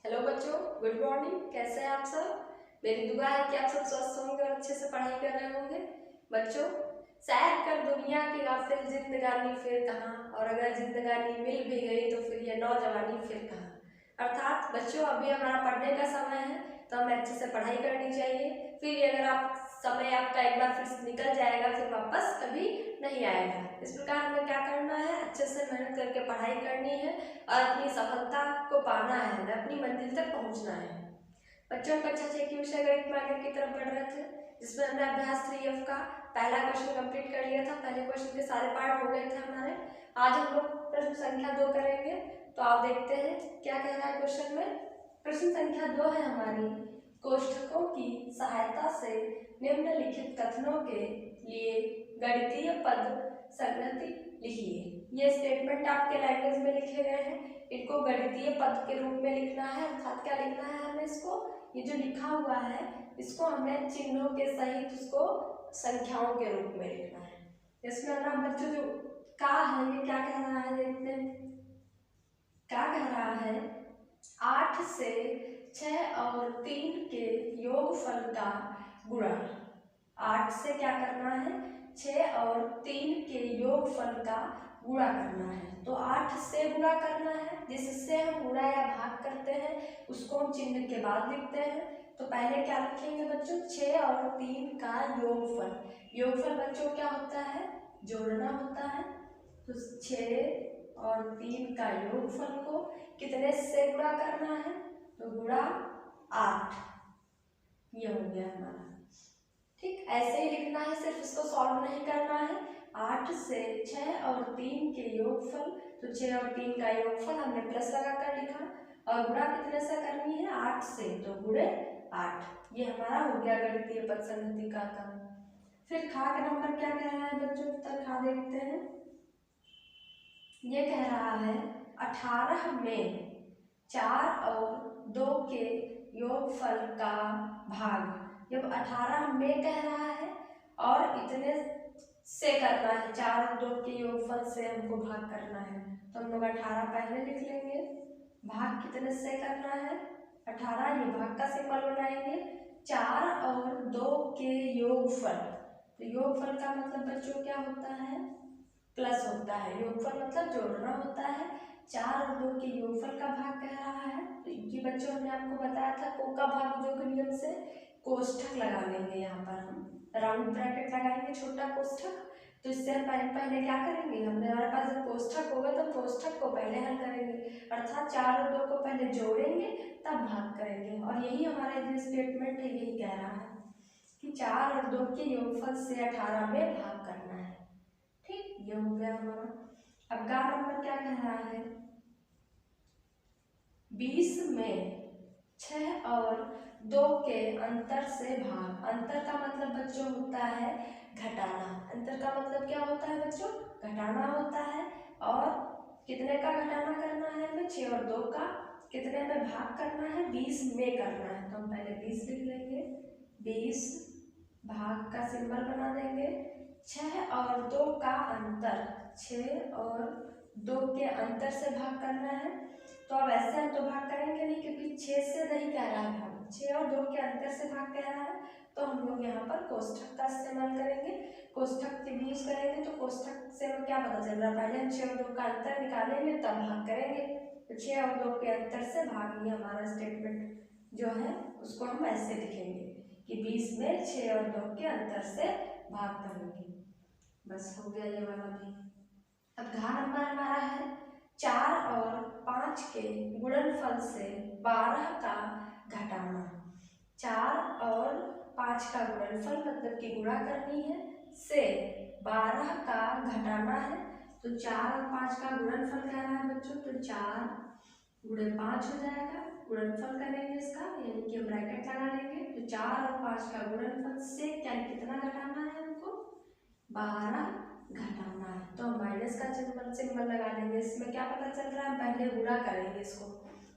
Hello बच्चों, good morning. कैसे हैं आप सब? मेरी दुआ है कि आप सब स्वस्थ होंगे और अच्छे से पढ़ाई कर रहे होंगे। बच्चों, सैर कर दुनिया की गाफिल जिंदगानी फिर कहाँ, और अगर जिंदगानी मिल भी गई तो फिर ये नौजवानी फिर कहाँ। अर्थात बच्चों, अभी हमारा पढ़ने का समय है तो हमें अच्छे से पढ़ाई करनी चाहिए। फिर ये अगर आप समय आपका एक बार फिर निकल जाएगा, फिर वापस कभी नहीं आएगा। इस प्रकार हमें क्या करना है, अच्छे से मेहनत करके पढ़ाई करनी है और अपनी सफलता को पाना है, हमें अपनी मंजिल तक पहुंचना है। बच्चों, कक्षा 6 की विषय गणित में आगे की तरफ बढ़ रहे थे, जिसमें हमने अभ्यास 3F का पहला क्वेश्चन कंप्लीट कर लिया था। पहले क्वेश्चन के सारे पार्ट हो गए थे हमारे। आज हम लोग प्रश्न संख्या 2 करेंगे। तो आप देखते हैं क्या कह रहा है क्वेश्चन में। प्रश्न संख्या 2 है हमारी, कोष्ठकों की सहायता से निम्नलिखित कथनों के लिए गणितीय पद संगति लिखिए। ये स्टेटमेंट आपके लैंग्वेज में लिखे गए हैं, इनको गणितीय पद के रूप में लिखना है। अर्थात क्या लिखना है हमें इसको, ये जो लिखा हुआ है इसको हमें चिन्हों के सहित उसको संख्याओं के रूप में लिखना है। इसमें हमारा बच्चों जो का है, ये क्या कह रहा है, देखते हैं क्या कह रहा है। 8 से 6 और 3 के योगफल का गुणा। 8 से क्या करना है, 6 और 3 के योगफल का गुणा करना है। तो 8 से गुणा करना है, जिससे हम गुणा या भाग करते हैं उसको हम चिन्ह के बाद लिखते हैं। तो पहले क्या लिखेंगे बच्चों, 6 और 3 का योगफल। योगफल बच्चों क्या होता है, जोड़ना होता है। तो 6 और 3 का योगफल को कितने से गुणा करना है, तो गुणा 8। ये हो गया हमारा। ठीक, ऐसे ही लिखना है, सिर्फ इसको सॉल्व नहीं करना है। 8 से 6 और 3 के योगफल, तो 6 और 3 का योगफल हमने प्लस लगाकर लिखा, और गुणा कितने से करनी है, 8 से, तो गुणे 8। ये हमारा हो गया गणितीय पद संगति का काम। फिर खा का नंबर क्या कह रहा है बच्चों, उत्तर खा देखते हैं। ये कह रहा है 18 में 4 और 2 के योगफल का भाग। जब 18 में कह रहा है और इतने से करना है, 4 और 2 के योगफल से हमको भाग करना है, तो हम लोग 18 पहले लिख लेंगे। भाग कितने से करना है, 18, ये भाग का सिंबल बनाएंगे। 4 और 2 के योगफल, तो योगफल का मतलब बच्चों क्या होता है, प्लस होता है। योगफल मतलब जोड़ना होता है। 4 और 2 के योगफल का भाग कह रहा है। तो ये बच्चों हमने आपको बताया था को का भाग जो के नियम से कोष्ठक लगा लेंगे। यहाँ पर हम राउंड ब्रैकेट लगाएंगे, छोटा कोष्ठक। तो इससे हम पहले क्या करेंगे, हमारे पास जब कोष्ठक होगा तो कोष्ठक को पहले हल करेंगे, अर्थात 4 और 2 को पहले जोड़ेंगे तब भाग करेंगे। और यही हमारा जो स्टेटमेंट है यही कह रहा है कि 4 और 2 के योगफल से 18 में भाग करना है। ठीक, ये हो गया हमारा। अब का नंबर क्या कह रहा है, 20 में 6 और 2 के अंतर से भाग। अंतर का मतलब बच्चों होता है घटाना। अंतर का मतलब क्या होता है बच्चों, घटाना होता है। और कितने का घटाना करना है हमें, 6 और 2 का। कितने में भाग करना है, 20 में करना है। तो हम पहले 20 लिख लेंगे। 20 भाग का सिंबल बना देंगे। 6 और 2 का अंतर, 6 और 2 के अंतर से भाग करना है। तो अब ऐसे हम तो भाग करेंगे नहीं, क्योंकि 6 से नहीं कह रहा है, हम 6 और 2 के अंतर से भाग कह रहा है। तो हम लोग यहाँ पर कोष्ठक का इस्तेमाल करेंगे, कोष्ठक के यूज करेंगे। तो कोष्ठक से हमें क्या पता चल रहा है, पहले हम 6 और 2 का अंतर निकालेंगे तब भाग करेंगे। तो 6 और 2 के अंतर से भाग, ये हमारा स्टेटमेंट जो है उसको हम ऐसे लिखेंगे कि 20 में 6 और 2 के अंतर से भाग करेंगे। बस हो गया ये वाला भी। अब घा नंबर हमारा है 4 और 5 के गुणनफल से 12 का घटाना। 4 और 5 का गुणनफल मतलब कि गुणा करनी है, से 12 का घटाना है। तो 4 और 5 का गुणनफल कह रहा है बच्चों, तो 4 गुणे 5 हो जाएगा। गुणनफल करेंगे इसका, यानी कि हम ब्रैकेट लगा लेंगे। तो 4 और 5 का गुणनफल से क्या कितना घटाना है हमको, 12 घटाना है। तो हम माइनस का सिंबल लगा देंगे। इसमें क्या पता चल रहा है, पहले गुणा करेंगे इसको,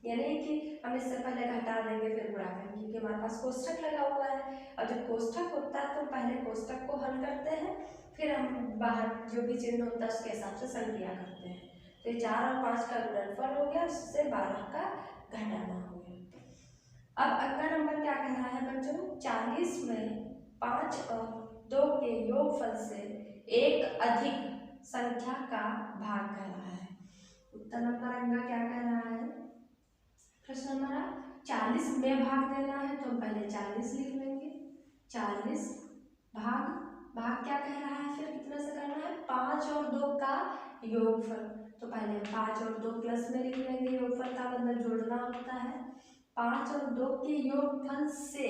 यानी कि हम इससे पहले घटा देंगे फिर गुणा करेंगे, क्योंकि हमारे पास कोष्ठक लगा हुआ है। और जब कोष्ठक होता है तो पहले कोष्ठक को हल करते हैं, फिर हम बाहर जो भी चिन्ह होता है उसके हिसाब से संख्या करते हैं। तो 4 और 5 का गुणनफल हो गया, उससे 12 का घटाना हो गया। अब अगला नंबर क्या कह रहा है बच्चों, 40 में 5 और 2 के योगफल से एक अधिक संख्या का भाग कह रहा है। उत्तर नंबर अगला क्या कह रहा है, प्रश्न नंबर 40 में भाग देना है तो हम पहले 40 लिख लेंगे। 40 भाग क्या कह रहा है, फिर कितने से करना है, 5 और 2 का योगफल। तो पहले 5 और 2 प्लस में लिख लेंगे, योगफल का मतलब जोड़ना होता है। 5 और 2 के योगफल से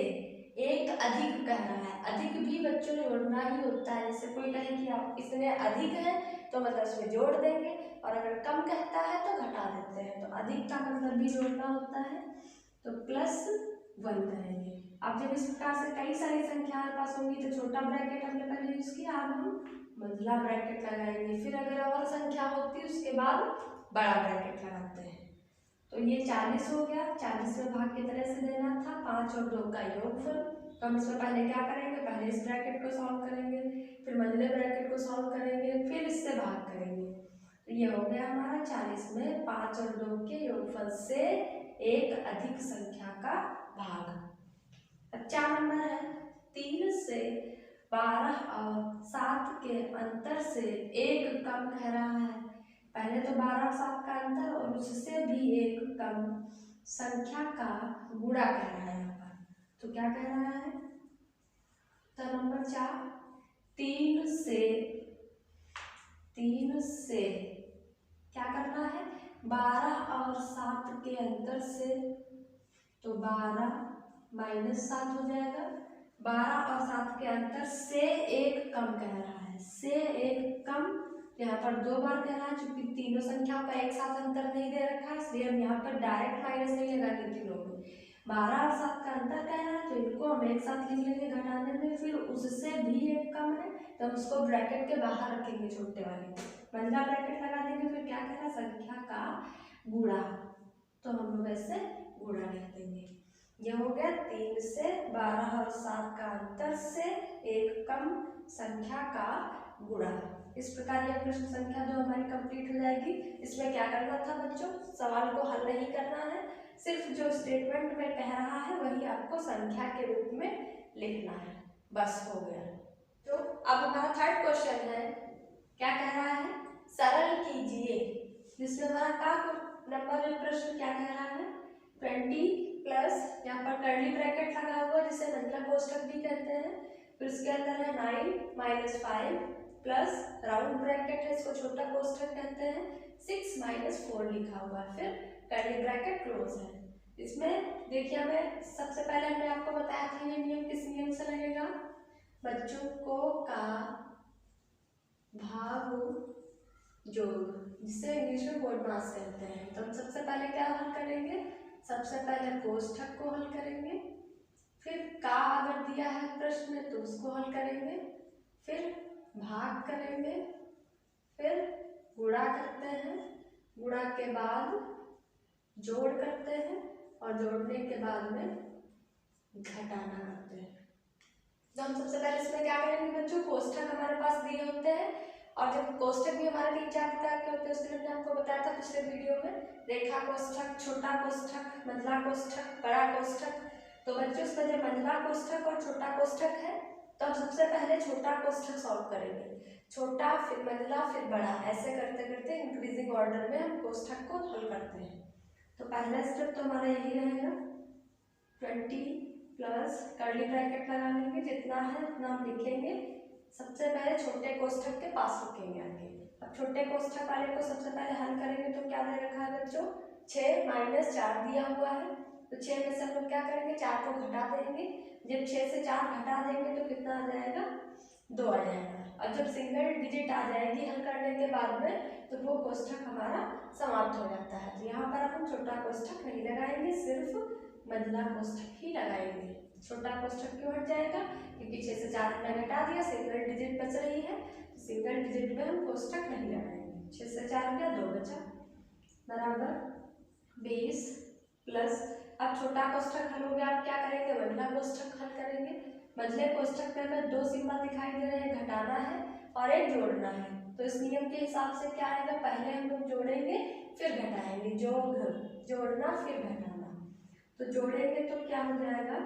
एक अधिक कह रहा है। अधिक भी बच्चों जोड़ना ही होता है। जैसे कोई कहे कि आप इसमें अधिक है तो मतलब उसमें जोड़ देंगे, और अगर कम कहता है तो घटा देते हैं। तो अधिक का मतलब भी जोड़ना होता है, तो +1 करेंगे। अब जब इस प्रकार से कई सारी संख्या हमारे पास होंगी तो छोटा ब्रैकेट हमने पहले यूज किया, अब हम मंझला ब्रैकेट लगाएंगे। फिर अगर और संख्या होती है उसके बाद बड़ा ब्रैकेट लगाते हैं। तो ये 40 हो गया। 40 में भाग कितने से देना था, 5 और 2 का योगफल। तो हम इसमें पहले क्या करेंगे, पहले इस ब्रैकेट को सॉल्व करेंगे, फिर मंझले ब्रैकेट को सॉल्व करेंगे, फिर इससे भाग करेंगे। तो ये हो गया हमारा 40 में 5 और 2 के योगफल से एक अधिक संख्या का भाग। अब 4 नंबर है, 3 से 12 और 7 के अंतर से एक कम कह रहा है। पहले तो 12 और 7 का अंतर और उससे भी एक कम संख्या का गुणा कह रहा है यहाँ पर। तो क्या कह रहा है, तो नंबर 4, 3 से क्या करना है, 12 और 7 के अंतर से, तो 12 - 7 हो जाएगा। 12 और 7 के अंतर से एक कम कह रहा है, से एक कम। यहाँ पर 2 बार कह रहा है, चूंकि तीनों संख्याओं का एक साथ अंतर नहीं दे रखा है इसलिए हम यहाँ पर डायरेक्ट माइनस नहीं लगाएंगे तीनों में। 12 और 7 का अंतर कह रहा है तो इनको हम एक साथ लिख लेंगे घटाने में। फिर उससे भी एक कम है तो हम उसको ब्रैकेट के बाहर रखेंगे, छोटे वाले मंझला ब्रैकेट लगा देंगे। फिर क्या कह रहा है, संख्या का गुणा, तो हम लोग ऐसे गुणा लिख देंगे। ये हो गया 3 से 12 और 7 का अंतर से एक कम संख्या का गुणा। इस प्रकार यह प्रश्न संख्या 2 हमारी कंप्लीट हो जाएगी। इसमें क्या करना था बच्चों, सवाल को हल नहीं करना है, सिर्फ जो स्टेटमेंट में कह रहा है वही आपको संख्या के रूप में लिखना है, बस हो गया। तो अब हमारा थर्ड क्वेश्चन है, क्या कह रहा है, सरल कीजिए, जिसमें हमारा का नंबर प्रश्न क्या कह रहा है, 20 प्लस यहाँ पर कर्ली ब्रैकेट लगा हुआ जिसे मंझला कोष्ठक भी कहते हैं। फिर उसके अंदर है 9 - 5 प्लस राउंड ब्रैकेट है, इसको छोटा कोष्ठक कहते हैं, 6 - 4 लिखा हुआ है, फिर कर्ली ब्रैकेट क्लोज है। इसमें देखिए हमें सबसे पहले हमने आपको बताया था ये नियम किस नियम से लगेगा, बच्चों को का भाग जोड़, जिसे इंग्लिश में बोडमास कहते हैं। तो हम सबसे पहले क्या हल करेंगे, सबसे पहले कोष्ठक को हल करेंगे, फिर का अगर दिया है प्रश्न में तो उसको हल करेंगे, फिर भाग करेंगे, फिर गुणा करते हैं, गुणा के बाद जोड़ करते हैं और जोड़ने के बाद में घटाना करते हैं। तो हम सबसे पहले इसमें क्या करेंगे बच्चों, कोष्ठक हमारे पास दिए होते हैं, और जब कोष्ठक भी हमारे 3-4 प्रकार के होते हैं उसके लिए मैंने आपको बताया था पिछले वीडियो में, रेखा कोष्ठक, छोटा कोष्ठक, मंझला कोष्ठक, बड़ा कोष्ठक। तो बच्चों इसमें जब मंझला कोष्ठक और छोटा कोष्ठक है तो हम सबसे पहले छोटा कोष्ठक सॉल्व करेंगे, छोटा फिर मंझला फिर बड़ा, ऐसे करते करते इंक्रीजिंग ऑर्डर में हम कोष्ठक को हल करते हैं। तो पहला स्टेप तो हमारा यही रहेगा, 20 प्लस कर्ली ब्रैकेट लगा लेंगे, जितना है उतना हम लिखेंगे, सबसे पहले छोटे कोष्ठक के पास रखेंगे आगे। अब छोटे कोष्ठक वाले को सबसे पहले हल करेंगे तो क्या दे रखा है बच्चों, 6 - 4 दिया हुआ है, तो 6 में से हम लोग क्या करेंगे, 4 को घटा देंगे। जब 6 से 4 घटा देंगे तो कितना आ जाएगा, 2 आ जाएगा। और जब सिंगल डिजिट आ जाएगी हल करने के बाद में तो वो कोष्ठक हमारा समाप्त हो जाता है। तो यहाँ पर हम छोटा कोष्ठक नहीं लगाएंगे, सिर्फ मंझला कोष्ठक ही लगाएंगे। छोटा कोष्ठक क्यों हट जाएगा, क्योंकि 6 से 4 हमने घटा दिया, सिंगल डिजिट बच रही है, तो सिंगल डिजिट में हम कोष्ठक नहीं लगाएंगे। 6 से 4 गया, 2 बचा, बराबर 20 प्लस, अब छोटा कोष्ठक हल हो गया, अब क्या करेंगे, मंझला कोष्ठक हल करेंगे। मंझले कोष्ठक में हमें 2 सिंबल दिखाई दे रहे हैं, घटाना है और एक जोड़ना है। तो इस नियम के हिसाब से क्या आएगा, पहले हम लोग जोड़ेंगे फिर घटाएंगे, जोड़ना फिर घटाना। तो जोड़ेंगे तो क्या हो जाएगा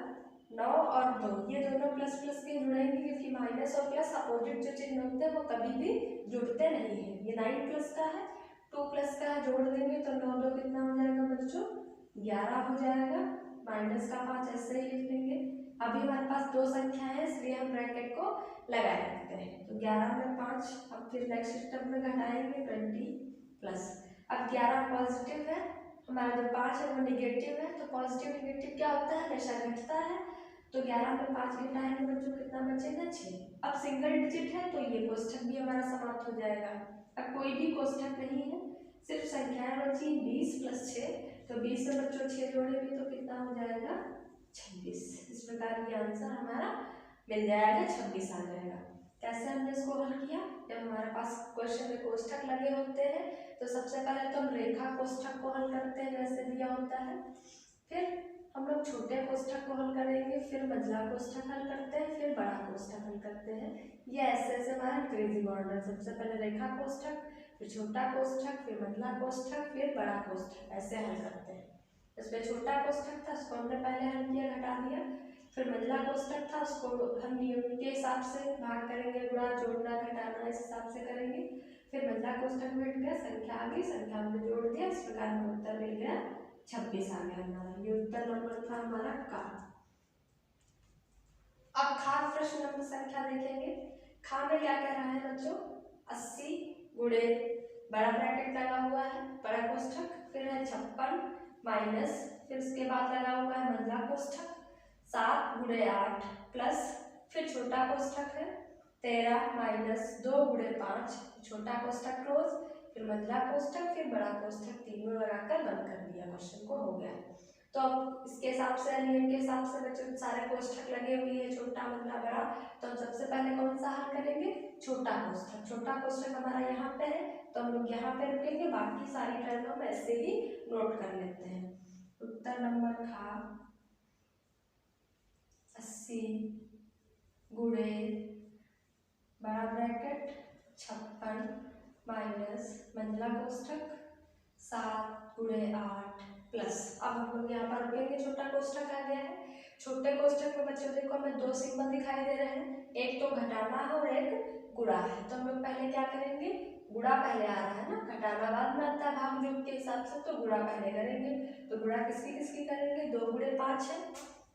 9 और 2, ये दोनों प्लस प्लस के जुड़ेंगे क्योंकि माइनस और प्लस अपोजिट जो चिन्ह होते हैं वो कभी भी जुड़ते नहीं है। ये 9 प्लस का है, 2 प्लस का है, जोड़ देंगे तो 9 2 कितना हो जाएगा बच्चों 11 हो जाएगा, माइनस का 5 ऐसे ही लिख लेंगे। अभी हमारे पास दो संख्या है इसलिए हम ब्रैकेट को लगाए रखते हैं। तो 11 में 5, अब फिर नेक्स्ट स्टेप में घटाएंगे 20 प्लस। अब 11 पॉजिटिव है, हमारा जो 5 है वो निगेटिव है, तो पॉजिटिव निगेटिव क्या होता है हमेशा घटता है। तो 11 में 5 घटाएंगे बच्चों कितना बचेगा 6। अब सिंगल डिजिट है तो ये कोष्ठक भी हमारा समाप्त हो जाएगा। अब कोई भी कोष्ठक नहीं है, सिर्फ संख्याएं बची 20 प्लस 6, तो 20 से बच्चों 6 जोड़ेंगे तो कितना हो जाएगा 26। इस प्रकार ये आंसर हमारा मिल जाएगा, 26 आ जाएगा। कैसे हमने इसको हल किया, जब हमारे पास क्वेश्चन में कोष्ठक लगे होते हैं तो सबसे पहले तो हम रेखा कोष्ठक को हल करते हैं जैसे दिया होता है, फिर हम लोग छोटे कोष्ठक को हल करेंगे, फिर मंझला कोष्ठक हल करते हैं, फिर बड़ा कोष्ठक हल करते हैं। ये ऐसे ऐसे हमारा इंक्रीजिंग ऑर्डर, सबसे पहले रेखा कोष्ठक, फिर छोटा कोष्ठक, फिर मंझला कोष्ठक, फिर बड़ा कोष्ठक, ऐसे हल करते हैं। इसमें छोटा कोष्ठक था उसको हमने पहले हल किया, घटा दिया। फिर मंझला कोष्ठक था उसको हम नियम के हिसाब से भाग करेंगे, गुणा जोड़ना घटाना इस हिसाब से करेंगे। फिर मंझला कोष्ठक मिट गया, संख्या आ गई, संख्या हमने जोड़ दिया, इस प्रकार हमें उत्तर मिल गया 26 आ गया हमारा। ये उत्तर नंबर था हमारा का। अब खा प्रश्न नंबर संख्या देखेंगे। खा में क्या कह रहा है बच्चों 80 गुणे, बड़ा ब्रैकेट लगा हुआ है बड़ा कोष्ठक, फिर है 56 माइनस, फिर उसके बाद लगा हुआ है मंझला कोष्ठक 7 गुणे 8 प्लस, फिर छोटा कोष्ठक है 13 माइनस 2 गुणे 5, छोटा कोष्ठक क्लोज, फिर मंझला कोष्ठक, फिर बड़ा कोष्ठक, तीनों लगाकर बंद कर दिया, क्वेश्चन को हो गया। तो अब इसके हिसाब से नियम के हिसाब से बच्चों सारे कोष्ठक लगे हुए हैं, छोटा मंझला बड़ा, तो हम सबसे पहले कौन सा हल करेंगे छोटा कोष्ठक। छोटा कोष्ठक हमारा यहाँ पे है तो हम लोग यहाँ पे रुकेंगे, बाकी सारी टर्म हम ऐसे ही नोट कर लेते हैं। उत्तर नंबर खा 80 गुणे बड़ा ब्रैकेट 56 माइनस मंझला कोष्ठक 7 गुणे 8 प्लस। अब हम लोग यहाँ पर रुकेंगे, छोटा कोष्ठक आ गया है। छोटे कोष्ठक में बच्चों देखो हमें दो सिंबल दिखाई दे रहे हैं, एक तो घटाना है और एक गुणा है। तो हम लोग पहले क्या करेंगे, गुणा पहले आ रहा है ना, घटाना बाद में आता है भाग योग के हिसाब से, तो गुणा पहले करेंगे। तो गुणा किसकी किसकी करेंगे 2 गुणे 5 है,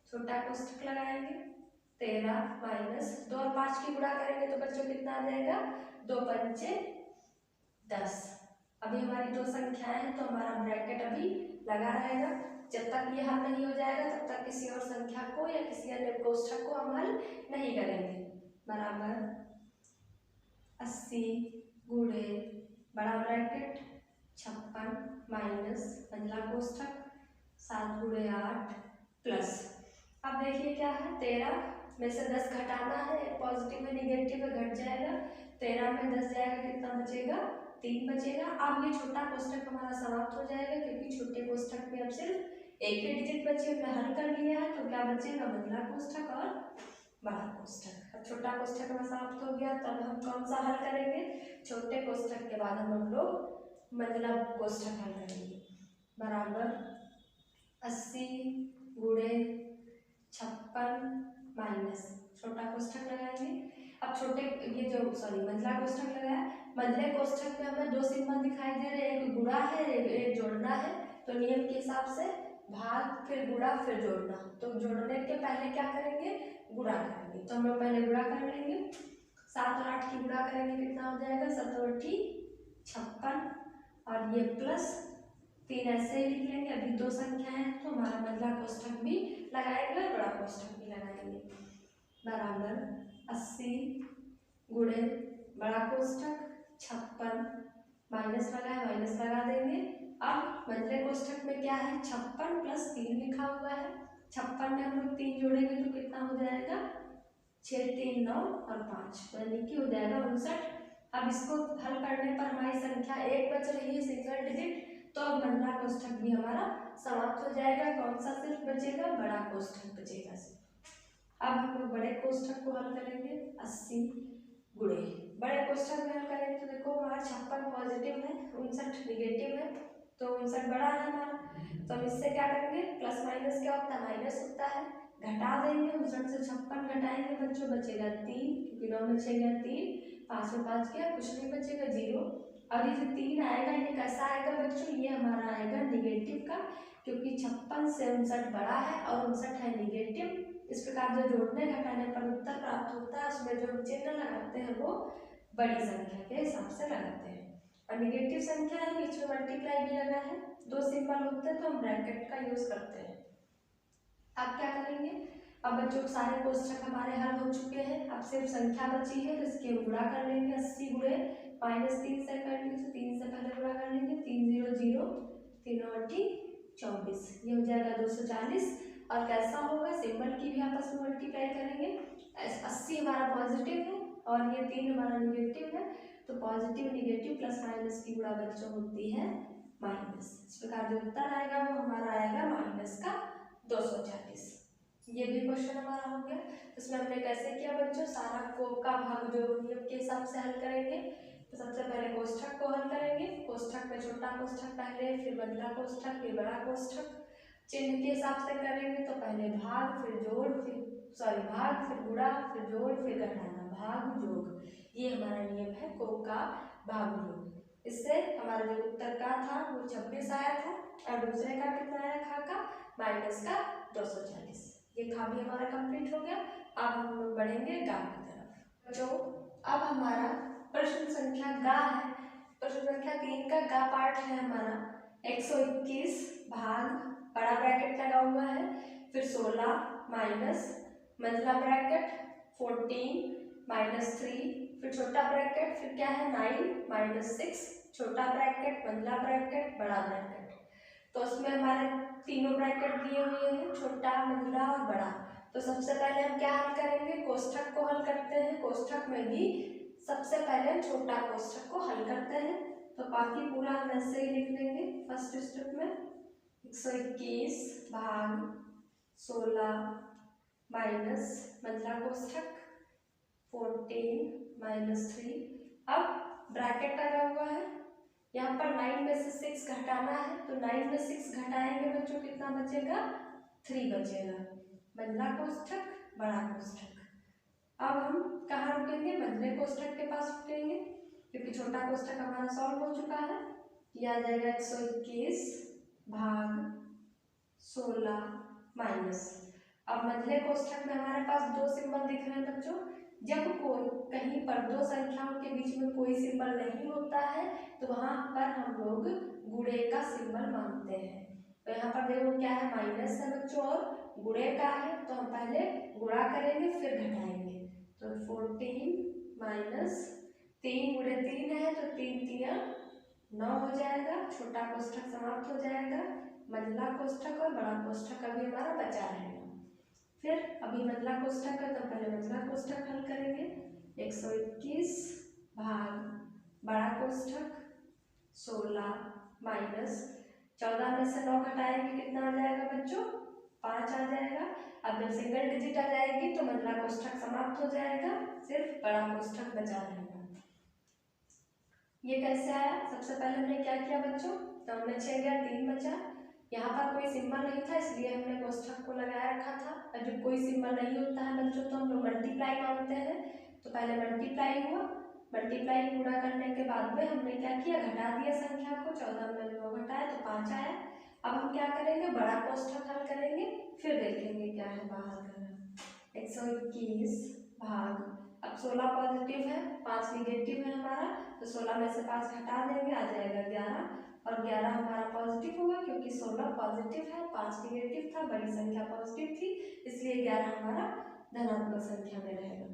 छोटा कोष्ठक लगाएंगे 13 माइनस 2 और 5 की गुणा करेंगे तो बच्चों कितना आ जाएगा 2 पंचे 10। अभी हमारी दो संख्याएं हैं तो हमारा ब्रैकेट अभी लगा रहेगा, जब तक ये हल नहीं हो जाएगा तब तक किसी और संख्या को या किसी अन्य कोष्ठक को हम हल नहीं करेंगे। बराबर 80 गुणे बड़ा ब्रैकेट 56 माइनस मंझला कोष्ठक 7 गुणे 8 प्लस। अब देखिए क्या है 13 में से 10 घटाना है, पॉजिटिव है निगेटिव है, घट जाएगा, 13 में 10 जाएगा कितना बचेगा 3 बचेगा। अब ये छोटा कोष्ठक हमारा समाप्त हो जाएगा क्योंकि छोटे कोष्ठक में अब सिर्फ एक ही डिजिट बची, हमने हल कर लिया है, तो क्या बचेगा मंझला कोष्ठक और बड़ा कोष्ठक। अब छोटा कोष्ठक में समाप्त हो गया, तब हम कौन सा हल करेंगे, छोटे कोष्ठक के बाद हम लोग मंझला कोष्ठक हल करेंगे। बराबर 80 गुणे 56 माइनस छोटा कोष्ठक लगाएंगे। अब छोटे ये जो मंझला कोष्ठक लगाया, मंझले कोष्ठक में हमें दो सिंबल दिखाई दे रहे हैं, एक गुणा है एक जोड़ना है, तो नियम के हिसाब से भाग फिर गुणा फिर जोड़ना, तो जोड़ने के पहले क्या करेंगे गुणा करेंगे। तो हम लोग पहले गुणा कर लेंगे, 7 और 8 की गुणा करेंगे कितना हो जाएगा 7 और 8 56 और ये प्लस 3 ऐसे ही लिख लेंगे। अभी दो संख्याएं हैं तो हमारा मंझला कोष्ठक भी लगाएंगे और बड़ा कोष्ठक भी लगाएंगे। बराबर 80 गुणे बड़ा कोष्ठक 56 माइनस लगाए, माइनस लगा देंगे। अब मंझले कोष्ठक में क्या है 56 प्लस 3 लिखा हुआ है, 56 में हम लोग 3 जोड़ेंगे तो कितना हो जाएगा 6 3 9 और 5 यानी कि हो जाएगा 59। अब इसको हल करने पर हमारी संख्या 1 बच रही है सिंगल डिजिट, तो अब मंझला कोष्ठक भी हमारा समाप्त हो जाएगा। कौन सा सिर्फ बचेगा बड़ा कोष्ठक बचेगा सिर्फ। अब हम लोग बड़े कोष्ठक को हल करेंगे 80 गुणे बड़े कोष्ठक में हल करेंगे तो देखो हमारा 56 पॉजिटिव है 59 निगेटिव है, तो 59 बड़ा है हमारा, तो हम इससे इससे क्या करेंगे, प्लस माइनस क्या होता है, माइनस होता है, घटा देंगे, 59 से 56 घटाएंगे बच्चों, बचेगा 3, क्योंकि 9 में 6 गया 3, 5 में 5 गया, कुछ नहीं बचेगा 0। और ये जो 3 आएगा ये कैसा आएगा बच्चों, ये हमारा आएगा निगेटिव का, क्योंकि 56 से 59 बड़ा है और 59 है निगेटिव। इस प्रकार जो जोड़ने घटाने पर उत्तर प्राप्त होता है उसमें जो हम चिन्ह लगाते हैं वो बड़ी संख्या के हिसाब से लगाते हैं। और निगेटिव संख्या है, बीच में मल्टीप्लाई भी लगा है, 2 सिंबल होते हैं तो हम ब्रैकेट का यूज करते हैं। अब क्या करेंगे, अब बच्चों सारे कोष्ठक हमारे हल हो चुके हैं, अब सिर्फ संख्या बची है तो इसके गुणा कर लेंगे, 80 गुणे -3 से कर लेंगे, 3 से पहले गुणा कर लेंगे, 3 0 0, 3 24, ये हो जाएगा 240। और कैसा होगा, सिंबल की भी आपस में मल्टीप्लाई करेंगे, 80 हमारा पॉजिटिव है और ये 3 हमारा निगेटिव है, तो पॉजिटिव निगेटिव प्लस माइनस की गुणा बच्चों होती है माइनस। इस प्रकार जो उत्तर आएगा वो हमारा आएगा माइनस का 240। ये भी क्वेश्चन हमारा हो गया। इसमें हमने कैसे किया बच्चों, सारा को का भाग जो नियम के हिसाब से हल करेंगे। तो सबसे पहले कोष्ठक को हल करेंगे, कोष्ठक में छोटा कोष्ठक पहले, फिर बड़ा कोष्ठक, फिर बड़ा कोष्ठक, चिन्ह के हिसाब से करेंगे तो पहले भाग फिर जोड़, फिर भाग फिर गुणा, फिर जोड़ फिर घटाना, भाग जोग, ये हमारा नियम है को का भाग योग। इससे हमारा जो उत्तर का था वो 26 आया था और दूसरे का कितना आया, खा का माइनस का 240। ये खा भी हमारा कंप्लीट हो गया। अब हम लोग बढ़ेंगे गा की तरफ। जो अब हमारा प्रश्न संख्या गा है, प्रश्न संख्या 3 का गा पार्ट है हमारा 121 भाग, बड़ा ब्रैकेट लगा हुआ है, फिर 16 माइनस मंझला ब्रैकेट 14 -3, फिर छोटा ब्रैकेट, फिर क्या है 9 -6, छोटा ब्रैकेट, मंझला ब्रैकेट, बड़ा ब्रैकेट। तो उसमें हमारे तीनों ब्रैकेट दिए हुए हैं, छोटा, मंझला और बड़ा। तो सबसे पहले हम क्या हल करेंगे, कोष्ठक को हल करते हैं। कोष्ठक में भी सबसे पहले हम छोटा कोष्ठक को हल करते हैं, तो बाकी पूरा हम ऐसे ही लिख लेंगे। फर्स्ट स्टेप में 121 भाग 16 माइनस मंझला कोष्ठक 14 -3। अब ब्रैकेट लगा हुआ है, यहाँ पर 9 में से 6 घटाना है, तो 9 में 6 घटाएंगे बच्चों, कितना बचेगा, 3 बचेगा, मंझला कोष्ठक, बड़ा कोष्ठक। अब हम कहाँ रुकेंगे, मंझले कोष्ठक के पास रुकेंगे, क्योंकि छोटा कोष्ठक हमारा सॉल्व हो चुका है। यह आ जाएगा 121 भाग 16 माइनस। अब मंझले कोष्ठक में हमारे पास 2 सिंबल दिख रहे हैं बच्चों। जब कोई कहीं पर 2 संख्याओं के बीच में कोई सिंबल नहीं होता है तो वहां पर हम लोग गुणे का सिंबल मानते हैं। तो यहाँ पर देखो क्या है, माइनस है बच्चों और गुणे का है, तो हम पहले गुणा करेंगे फिर घटाएंगे। तो 14 -3 गुणे 3 है तो 3 3 9 हो जाएगा, छोटा कोष्ठक समाप्त हो जाएगा, मंझला कोष्ठक और बड़ा कोष्ठक अभी हमारा बचा रहेगा। फिर अभी मंझला कोष्ठक है तो पहले मंझला कोष्ठक हल करेंगे, 121 भाग बड़ा कोष्ठक 16 माइनस 14 में से 9 घटाएंगे, कितना आ जाएगा बच्चों, 5 आ जाएगा। अब जब सिंगल डिजिट आ जाएगी तो मंझला कोष्ठक समाप्त हो जाएगा, सिर्फ बड़ा कोष्ठक बचा रहेगा। ये कैसे आया, सबसे पहले हमने क्या किया बच्चों, तो हमने 6 गया 3 बचा, यहाँ पर कोई सिंबल नहीं था इसलिए हमने कोष्ठक को लगाया रखा था। और जब कोई सिंबल नहीं होता है बच्चों तो हम लोग मल्टीप्लाई मानते हैं, तो पहले मल्टीप्लाई हुआ, मल्टीप्लाई पूरा करने के बाद में हमने क्या किया, घटा दिया संख्या को, 14 में 9 घटाया तो 5 आया। अब हम क्या करेंगे, बड़ा कोष्ठक हल करेंगे, फिर देखेंगे क्या है बाहर का। 121 भाग, अब 16 पॉजिटिव है 5 निगेटिव है हमारा, तो 16 में से 5 घटा देंगे, आ जाएगा 11, और 11 हमारा पॉजिटिव होगा क्योंकि 16 पॉजिटिव है 5 निगेटिव था, बड़ी संख्या पॉजिटिव थी, इसलिए 11 हमारा धनात्मक संख्या में रहेगा।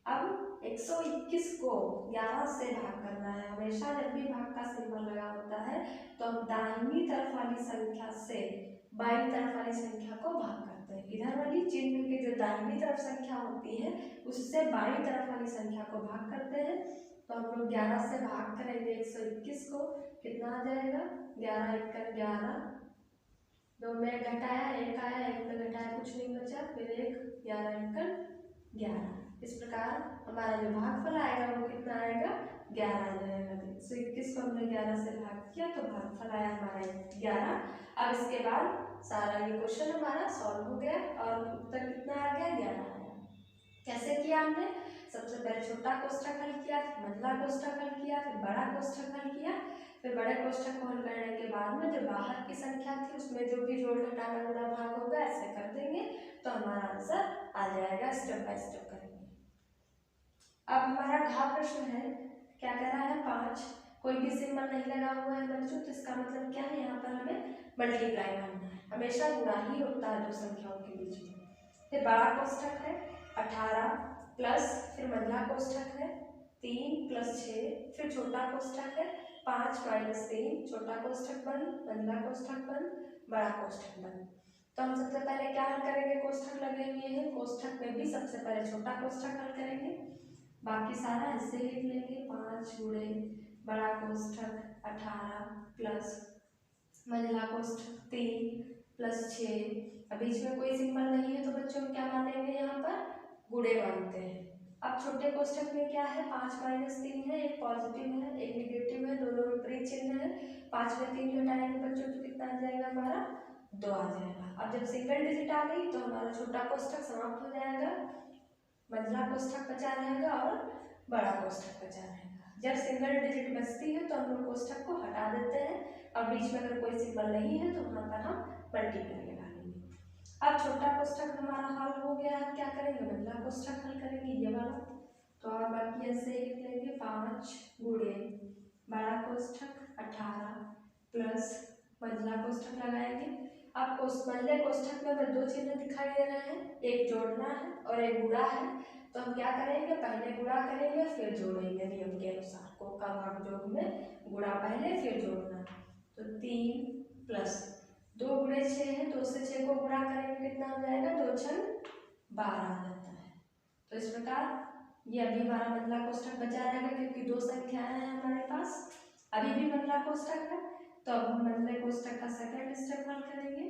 अब 121 को 11 से भाग करना है। हमेशा जब भी भाग का सिंबल लगा होता है तो हम दाहिनी तरफ वाली संख्या से बाईं तरफ वाली संख्या को भाग करते हैं। इधर वाली चिन्ह की जो दाहिनी तरफ संख्या होती है उससे बाईं तरफ वाली संख्या को भाग करते हैं। तो हम लोग 11 से भाग करेंगे 121 को, कितना आ जाएगा, 11 1 का 11, 2 में घटाया 1 आया, 1 में घटाया कुछ नहीं बचा, फिर 1, 11 1 का 11। इस प्रकार हमारा जो भागफल आएगा वो कितना आएगा, 11 आ जाएगा। 121 को हमने 11 से भाग किया तो भागफल आया हमारा 11। अब इसके बाद सारा ये क्वेश्चन हमारा सॉल्व हो गया और उत्तर कितना आ गया, 11 आया। कैसे किया हमने, सबसे पहले छोटा कोष्ठक हल किया, फिर मंझला कोष्ठक हल किया, फिर बड़ा कोष्ठक हल किया, फिर बड़े कोष्ठक को हल करने के बाद में जो बाहर की संख्या थी उसमें जो भी जोड़ घटाना गुणा भाग होगा ऐसे कर देंगे तो हमारा आंसर आ जाएगा। स्टेप बाय स्टेप करेंगे। अब हमारा घ प्रश्न है, क्या कह रहा है, 5, कोई भी सिंबल नहीं लगा हुआ है बच्चों, तो इसका मतलब क्या है, यहाँ पर हमें मल्टीप्लाई करना है, हमेशा गुणा ही होता है दो संख्याओं के बीच में। फिर बड़ा कोष्ठक है 18 प्लस, फिर मंझला कोष्ठक है 3 प्लस 6, फिर छोटा कोष्ठक है 5 माइनस 3, छोटा कोष्ठक बंद, मंझला कोष्ठक बंद, बड़ा कोष्ठक बंद। तो हम सबसे पहले क्या हल करेंगे, कोष्ठक लगे हुए हैं, कोष्ठक में भी सबसे पहले छोटा कोष्ठक हल करेंगे, बाकी सारा ऐसे लिख लेंगे। 5 गुणे बड़ा कोष्ठक 18 प्लस मंझला कोष्ठक 3 प्लस 6। अब बीच में कोई सिंबल नहीं है तो बच्चों क्या मानेंगे, यहाँ पर गुणे मानते हैं। अब छोटे कोष्ठक में क्या है, 5 माइनस 3 है, एक पॉजिटिव है एक निगेटिव है, दोनों विपरीत चिन्ह है। 5 में 3 घटाएंगे बच्चों तो कितना आ जाएगा, हमारा 2 आ जाएगा। अब जब सिंगल डिजिट आ गई तो हमारा छोटा कोष्ठक समाप्त हो जाएगा, मंझला कोष्ठक बचा रहेगा और बड़ा कोष्ठक बचा रहेगा। जब सिंगल डिजिट बचती है तो हम लोग कोष्ठक को हटा देते हैं और बीच में अगर कोई सिंबल नहीं है तो वहाँ पर हम मल्टीप्लाई लगा लेंगे। अब छोटा कोष्ठक हमारा हल हो गया, अब क्या करेंगे, मंझला कोष्ठक हल करेंगे ये वाला। तो और बाकी ऐसे ही लिख लेंगे, 5 गुणे बड़ा कोष्ठक 18 प्लस मंझला कोष्ठक लगाएंगे। अब मंझले कोष्ठक में हमें दो चिन्ह दिखाई दे रहे हैं, एक जोड़ना है और एक गुणा है। तो हम क्या करेंगे, पहले गुणा करेंगे फिर जोड़ेंगे नियम के अनुसार, को का भाग जोड़ में गुणा पहले फिर जोड़ना। तो 3 प्लस 2 गुणे 6 है, 2 से 6 को गुणा करेंगे कितना हो जाएगा, 2 छन 12 आ जाता है। तो इस प्रकार ये अभी हमारा मंझला कोष्ठक बचा रहेगा क्योंकि दो संख्याएं हैं हमारे पास, अभी भी मंझला कोष्ठक है। तो अब हम मंझले कोष्ठक का सेकंड स्टेप हल करेंगे।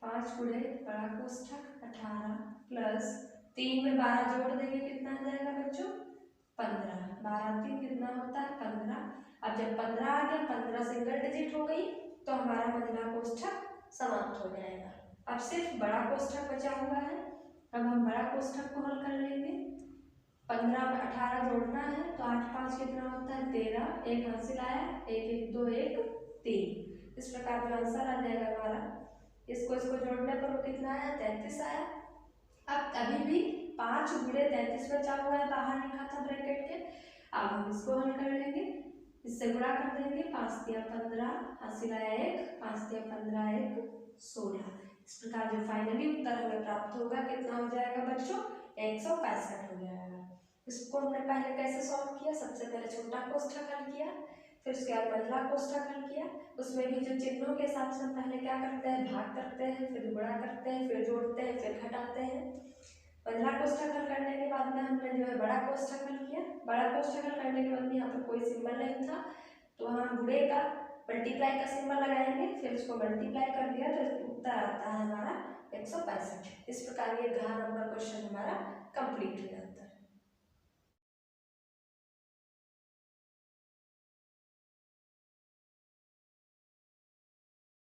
5 गुणे बड़ा कोष्ठक 18 प्लस 3 में 12 जोड़ देंगे कितना आ जाएगा बच्चों, 15। 12 3 कितना होता है, 15। अब जब 15 आ गया, 15 सिंगल डिजिट हो गई तो हमारा मंझला कोष्ठक समाप्त हो जाएगा। अब सिर्फ बड़ा कोष्ठक बचा हुआ है, अब हम बड़ा कोष्ठक को हल कर लेंगे। 15 में 18 जोड़ना है तो 8 5 कितना होता है, 13, एक हासिल आया, 1 1 2 1 3। इस प्रकार जो आंसर आ जाएगा हमारा, इसको जोड़ने पर कितना आया, 33 आया। अब अभी भी 5 गुणे 33 बचा हुआ है, बाहर लिखा था ब्रैकेट के। अब हम इसको हल कर लेंगे, इससे गुणा कर देंगे, 5 तिया 15 हासिल आया 1, 5 तिया 15 1 16। इस प्रकार जो फाइनली उत्तर हमें प्राप्त होगा कितना हो जाएगा बच्चों, 165 हो जाएगा। इसको हमने पहले कैसे सॉल्व किया, सबसे पहले छोटा कोष्ठक हल किया, फिर उसके बाद मंझला कोष्ठक हल किया। उसमें भी जो चिन्हों के हिसाब से हम पहले क्या करते हैं, भाग करते हैं, फिर गुणा करते हैं, फिर जोड़ते हैं, फिर घटाते हैं। मंझला कोष्ठक हल करने के बाद में हमने जो है बड़ा कोष्ठक हल किया। बड़ा कोष्ठक हल करने के बाद में यहाँ पर कोई सिंबल नहीं था तो वहाँ गुणे का मल्टीप्लाई का सिंबल लगाएंगे, फिर उसको मल्टीप्लाई कर दिया तो उत्तर आता है हमारा 165। इस प्रकार ये घ नंबर क्वेश्चन हमारा कंप्लीट हो जाता है।